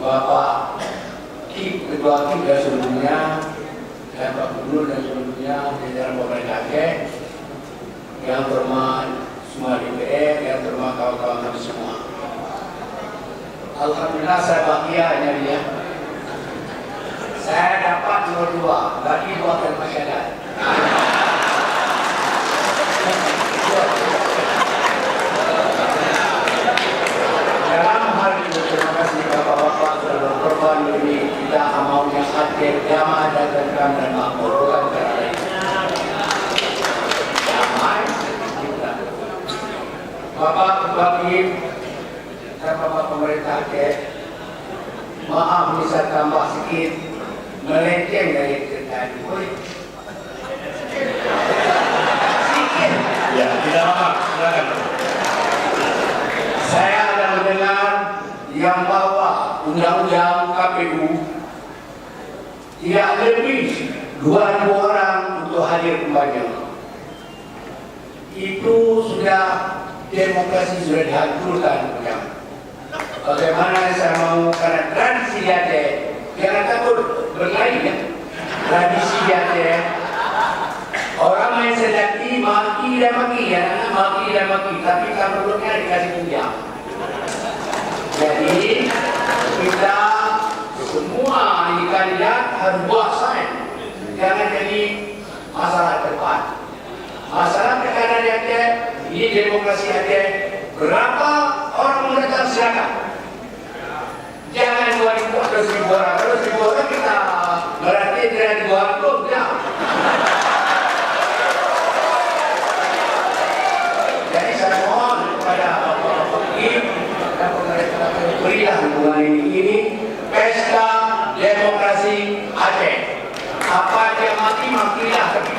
Bapak Ketua KIP dan sebelumnya, dan Pak Gubernur dan sebelumnya, jajaran pemerintah Aceh, yang terhormat semua DPR, yang terhormat kawan-kawan kami semua. Alhamdulillah saya bahagia dia. Saya dapat nomor 2, bagi 2 kali masyarakat. Dalam hal itu, terima kasih Bapak-Bapak sudah berkorban demi kita mau yang aktif, jamaah dan tentram dan makmur, bukan cara lain. Damai, kita. Bapak Ketua KIP dan Bapak Pemerintah Aceh, maaf bisa tambah sedikit melenceng dari cerita itu. Sedikit. Ya, tidak apa, silakan. Saya ada mendengar yang bawa undang-undang KPU tidak lebih 2.000 orang untuk hadir kembali. Itu sudah demokrasi sudah dihancurkan. Bagaimana saya mau karena tradisi Aceh, jangan takut berlain ya. Tradisi Aceh, orang main sejati maki dan maki, ya maki dan maki, tapi kabarnya dikasih puja. Jadi kita semua di kandidat harus buat sign, jangan jadi masalah depan. Masalah perkara di Aceh, ini demokrasi Aceh. Berapa orang mendatang silakan. Jangan 2.000 atau 1.000 orang. Kalau 1.000 orang kita berarti tidak di bawah itu, tidak. Jadi saya mohon kepada Bapak KIP dan pemerintah berilah hubungan ini pesta demokrasi Aceh. Apa yang mati makilah, tapi